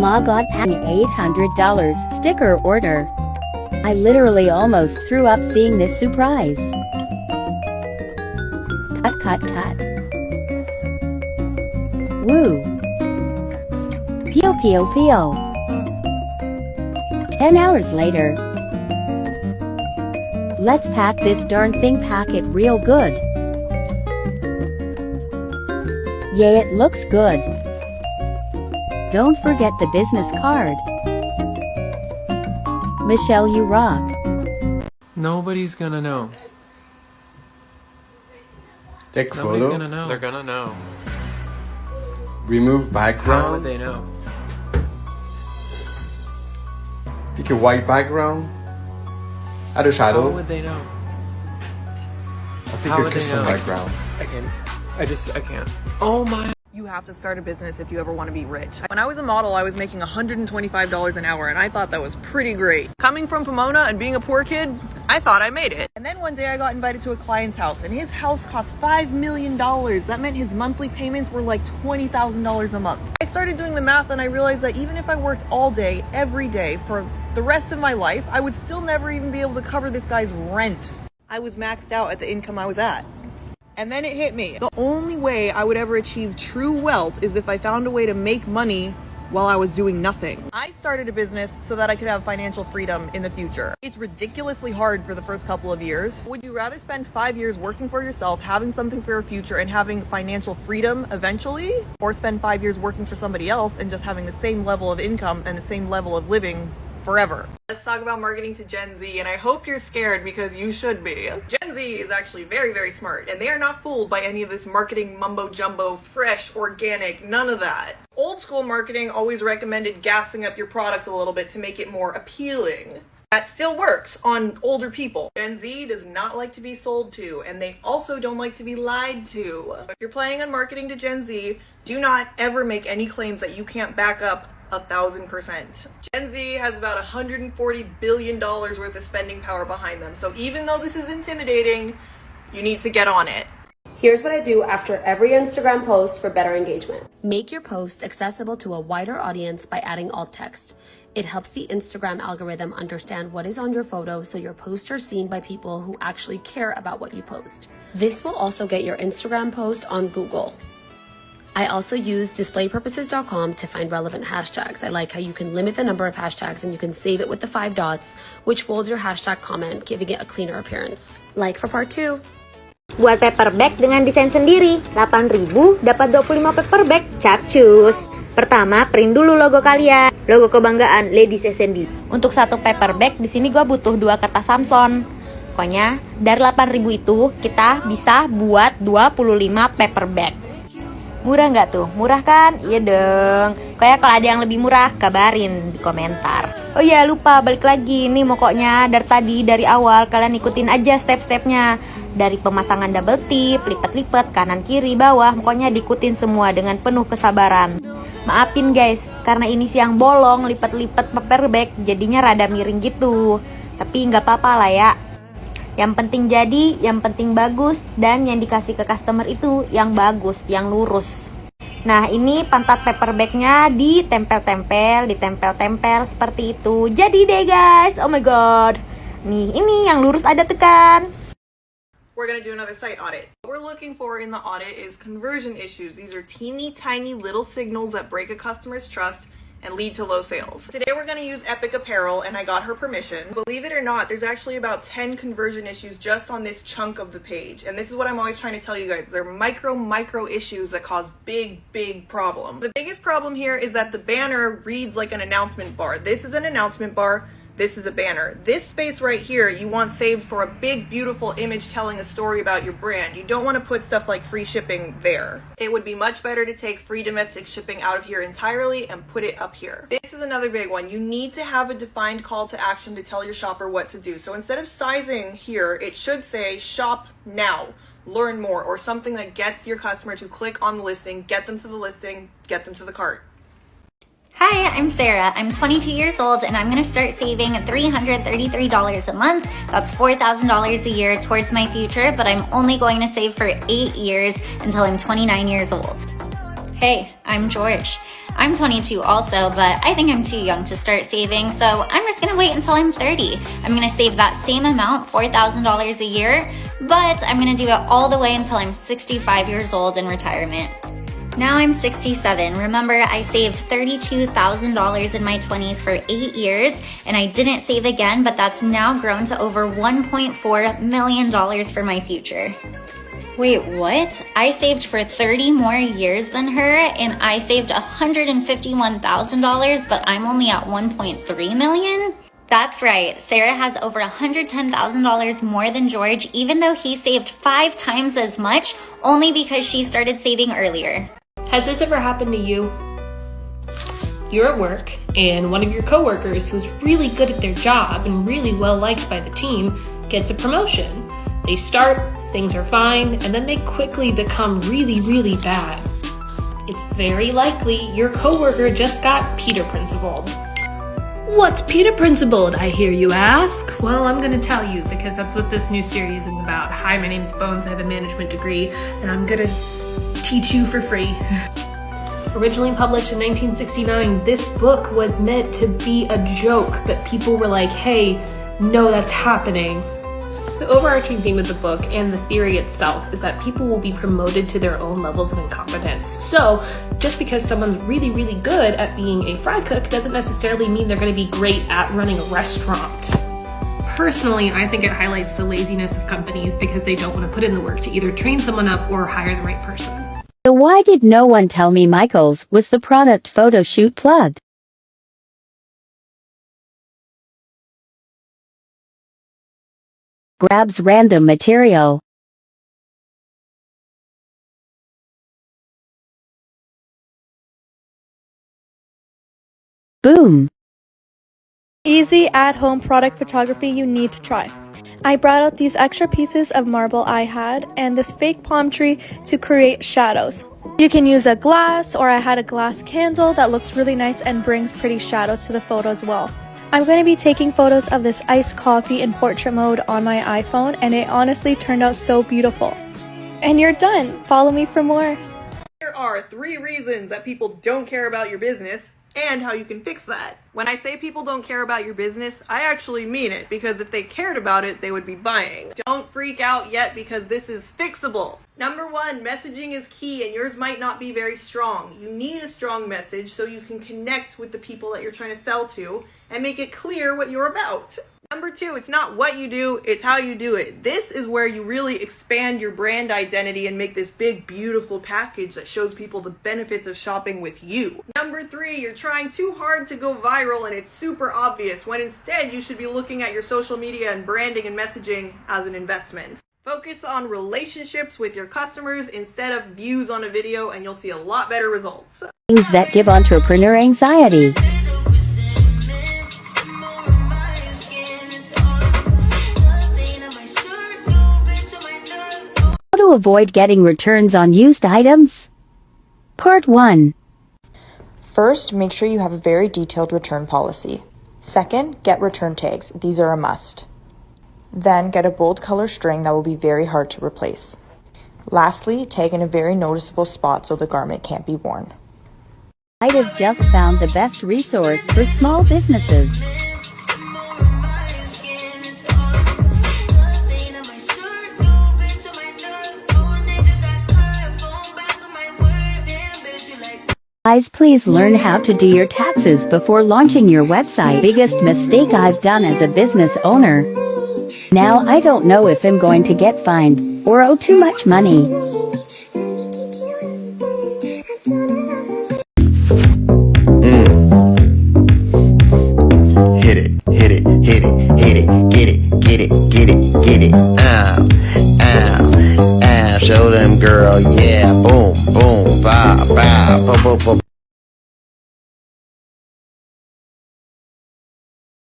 Ma got paid $800 sticker order. I literally almost threw up seeing this surprise. Cut. Woo. Pio. 10 hours later. Let's pack this darn thing, pack it real good. Yay, it looks good. Don't forget the business card. Michelle, you rock. Nobody's gonna know. Take Nobody's photo. gonna know. They're gonna know. Remove How would background. they know? Pick a white background. Add a How shadow. would they know? I'll pick how a would they custom know? background. I can't. Oh my. You have to start a business if you ever want to be rich. When I was a model, I was making $125 an hour, and I thought that was pretty great. Coming from Pomona and being a poor kid, I thought I made it. And then one day I got invited to a client's house, and his house cost $5 million. That meant his monthly payments were like $20,000 a month. I started doing the math, and I realized that even if I worked all day, every day, for the rest of my life, I would still never even be able to cover this guy's rent. I was maxed out at the income I was at. And then it hit me. The only way I would ever achieve true wealth is if I found a way to make money while I was doing nothing. I started a business so that I could have financial freedom in the future. It's ridiculously hard for the first couple of years. Would you rather spend 5 years working for yourself, having something for your future, and having financial freedom eventually? Or spend 5 years working for somebody else and just having the same level of income and the same level of living forever? Let's talk about marketing to Gen Z, and I hope you're scared because you should be. Gen Z is actually very, very smart, and they are not fooled by any of this marketing mumbo jumbo, fresh, organic, none of that. Old school marketing always recommended gassing up your product a little bit to make it more appealing. That still works on older people. Gen Z does not like to be sold to, and they also don't like to be lied to. If you're planning on marketing to Gen Z, do not ever make any claims that you can't back up 1,000%. Gen Z has about $140 billion worth of spending power behind them. So even though this is intimidating, you need to get on it. Here's what I do after every Instagram post for better engagement. Make your post accessible to a wider audience by adding alt text. It helps the Instagram algorithm understand what is on your photo so your posts are seen by people who actually care about what you post. This will also get your Instagram post on Google. I also use displaypurposes.com to find relevant hashtags. I like how you can limit the number of hashtags and you can save it with the 5 dots, which folds your hashtag comment, giving it a cleaner appearance. Like for part 2. Buat paper bag dengan desain sendiri, 8.000 dapat 25 paper bag, capcus. Pertama, print dulu logo kalian, logo kebanggaan Ladies SND. Untuk satu paper bag, di sini gue butuh 2 kertas Samson. Pokoknya dari 8.000 itu kita bisa buat 25 paper bag. Murah nggak tuh? Murah kan? Iya dong. Kayak kalau ada yang lebih murah, kabarin di komentar. Oh iya, lupa balik lagi. Nih pokoknya dari awal kalian ikutin aja step-stepnya. Dari pemasangan double tip, lipat-lipat, kanan kiri, bawah. Pokoknya diikutin semua dengan penuh kesabaran. Maafin guys, karena ini siang bolong, lipat-lipat paper bag, jadinya rada miring gitu. Tapi nggak apa-apa lah ya. Yang penting jadi, yang penting bagus, dan yang dikasih ke customer itu yang bagus, yang lurus. Nah ini pantat paper bagnya ditempel-tempel seperti itu. Jadi deh guys, oh my god. Nih ini yang lurus ada tuh kan. We're going to do another site audit. What we're looking for in the audit is conversion issues. These are teeny tiny little signals that break a customer's trust and lead to low sales. Today we're going to use Epic Apparel, and I got her permission. Believe it or not, there's actually about 10 conversion issues just on this chunk of the page. And this is what I'm always trying to tell you guys. They're micro issues that cause big problems. The biggest problem here is that the banner reads like an announcement bar. This is an announcement bar. This is a banner. This space right here you want saved for a big beautiful image telling a story about your brand. You don't want to put stuff like free shipping there. It would be much better to take free domestic shipping out of here entirely and put it up here. This is another big one. You need to have a defined call to action to tell your shopper what to do. So instead of sizing here, it should say shop now, learn more, or something that gets your customer to click on the listing, get them to the listing, get them to the cart. Hi, I'm Sarah. I'm 22 years old and I'm going to start saving $333 a month. That's $4,000 a year towards my future, but I'm only going to save for 8 years until I'm 29 years old. Hey, I'm George. I'm 22 also, but I think I'm too young to start saving, so I'm just gonna wait until I'm 30. I'm gonna save that same amount, $4,000 a year, but I'm gonna do it all the way until I'm 65 years old in retirement. Now I'm 67. Remember, I saved $32,000 in my 20s for 8 years, and I didn't save again, but that's now grown to over $1.4 million for my future. Wait, what? I saved for 30 more years than her, and I saved $151,000, but I'm only at $1.3 million? That's right, Sarah has over $110,000 more than George, even though he saved 5 times as much, only because she started saving earlier. Has this ever happened to you? You're at work, and one of your coworkers who's really good at their job and really well liked by the team gets a promotion. They start, things are fine, and then they quickly become really, really bad. It's very likely your coworker just got Peter Principled. What's Peter Principled, I hear you ask? Well, I'm gonna tell you, because that's what this new series is about. Hi, my name's Bones, I have a management degree, and I'm gonna teach you for free. Originally published in 1969, this book was meant to be a joke, but people were like, hey, no, that's happening. The overarching theme of the book and the theory itself is that people will be promoted to their own levels of incompetence. So just because someone's really, really good at being a fry cook doesn't necessarily mean they're going to be great at running a restaurant. Personally, I think it highlights the laziness of companies because they don't want to put in the work to either train someone up or hire the right person. So why did no one tell me Michael's was the product photo shoot plug? Grabs random material. Boom. Easy at-home product photography you need to try. I brought out these extra pieces of marble I had and this fake palm tree to create shadows. You can use a glass, or I had a glass candle that looks really nice and brings pretty shadows to the photo as well. I'm going to be taking photos of this iced coffee in portrait mode on my iPhone, and it honestly turned out so beautiful. And you're done. Follow me for more. Here are 3 reasons that people don't care about your business and how you can fix that. When I say people don't care about your business, I actually mean it, because if they cared about it, they would be buying. Don't freak out yet, because this is fixable. Number 1, messaging is key, and yours might not be very strong. You need a strong message so you can connect with the people that you're trying to sell to and make it clear what you're about. Number 2, it's not what you do, it's how you do it. This is where you really expand your brand identity and make this big, beautiful package that shows people the benefits of shopping with you. Number 3, you're trying too hard to go viral and it's super obvious, when instead you should be looking at your social media and branding and messaging as an investment. Focus on relationships with your customers instead of views on a video, and you'll see a lot better results. Things that give entrepreneur anxiety. How to avoid getting returns on used items? Part 1. First, make sure you have a very detailed return policy. Second, get return tags. These are a must. Then, get a bold color string that will be very hard to replace. Lastly, tag in a very noticeable spot so the garment can't be worn. I'd have just found the best resource for small businesses. Guys, please learn how to do your taxes before launching your website. Biggest mistake I've done as a business owner. Now I don't know if I'm going to get fined or owe too much money. Hit it, hit it, hit it, hit it, get it, get it, get it, get it. Ow, ow, ow. Show them, girl, yeah. Boom, boom, bow, bow, boom, boom, boom,